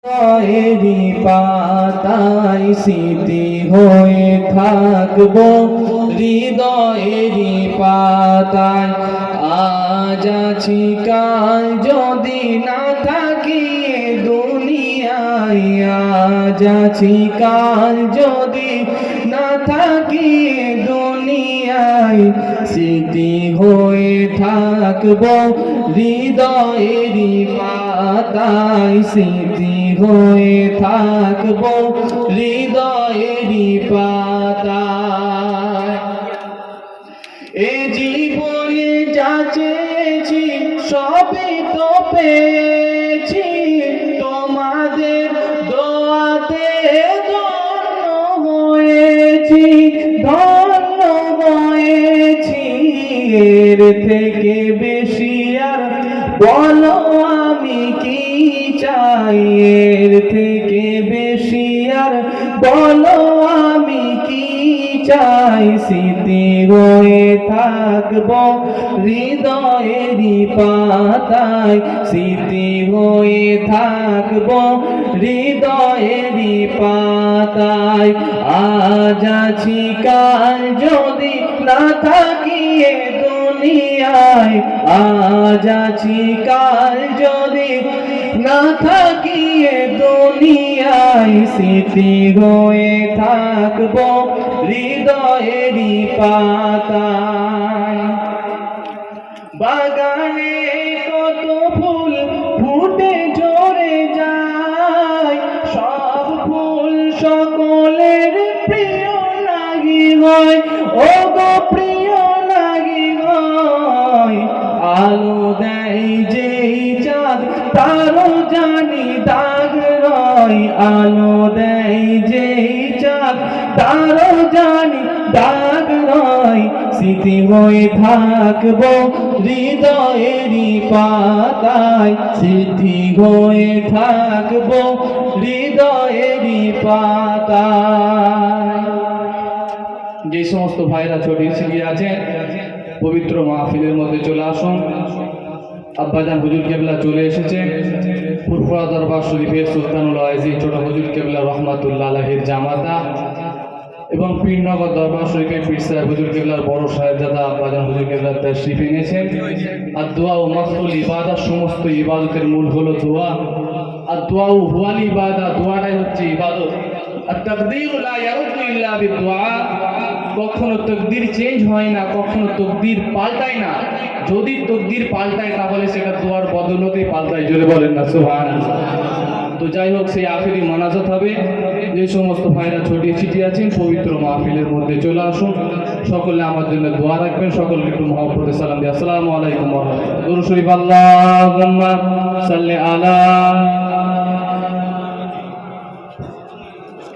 এরি পাতায় স্মৃতি হয়ে থাকবো, হৃদয়েরই পাতায়। আজ আছি কাল যদি না থাকি দুনিয়ায়, আজ আছি কাল যদি না থাকি দুনিয়ায়, স্মৃতি হয়ে থাকবো হৃদয়েরই পাতায়, স্মৃতি হয়ে থাকবো হৃদয়েরই পাতায়। এ জীবনে যা চেয়েছি সবই তো পেয়েছি, তোমাদের দোয়াতে ধন্য হয়েছি, ধন্য হয়েছি। এর থেকে বেশি আর বলো আমি কি চাই, এর থেকে বেশি আর বলো আমি কি চাই। স্মৃতি হয়ে থাকবো হৃদয়েরই পাতায়, স্মৃতি হয়ে থাকবো হৃদয়েরই পাতায়। আজ আছি কাল যদি না থাকি দুনিয়ায়, আজ আছি কাল যদি না থাকি দুনিয়ায়, স্মৃতি হয়ে থাকবো হৃদয়েরই পাতায়। বাগানে কত ফুল ফুটে ঝরে যায়, সব ফুল সকলের প্রিয় লাগি হয়, ও গো প্রিয় লাগি হয়। আলো দেয় যেই চাঁদ তারও জানি দাগ রয়, আলো দেয় যেই চাঁদ তারও জানি দাগ রয়। স্মৃতি হয়ে থাকবো হৃদয়েরই পাতায়, স্মৃতি হয়ে থাকবো হৃদয়েরই পাতায়। যে সমস্ত ভাইরা ছড়িয়ে ছিটিয়ে আছেন পবিত্র মাহফিলের মধ্যে চলে আসুন। আব্বাজান হুজুর কেবলা চলে এসেছেন। ফুরফুরা দরবার শরীফের সুলতানুল ওয়াইজি ছোট হুজুর কেবলা রহমাতুল্লাহ আলাইহির জামাতা এবং পীরনগর দরবার শরীফের পীর সাহেব হুজুর কেবলার বড় সাহেবজাদা আব্বাজান হুজুর কেবলার তাশরীফ এনেছেন। আর দোয়া ও মাসুল ইবাদত, সমস্ত ইবাদতের মূল হলো দোয়া। আর দোয়া ও হুয়াল ইবাদত, দোয়াটাই হচ্ছে ইবাদত। আর তাকদীর লা ইয়ারুদ্দু ইল্লা বিদুআ, কখনো তকদির চেঞ্জ হয় না, কখনো তকদির পাল্টায় না। যদি তকদির পাল্টায় তাহলে সেটা দোয়ার বদলতেই পাল্টায়। জোরে বলেন না সুবহানাল্লাহ। তো যাই হোক, সেই আখেরি মানাজাত হবে। যে সমস্ত ভাইরা ছড়িয়ে ছিটিয়ে আছেন পবিত্র মাহফিলের মধ্যে চলে আসুন। সকলে আমার জন্য দোয়া রাখবেন। সকলকে একটু মহব্বতে সালাম দিই। আসসালামু আলাইকুম ওয়া রাহমাতুল্লাহ। দুরূদ শরীফ আল্লাহুম্মা সাল্লি আলা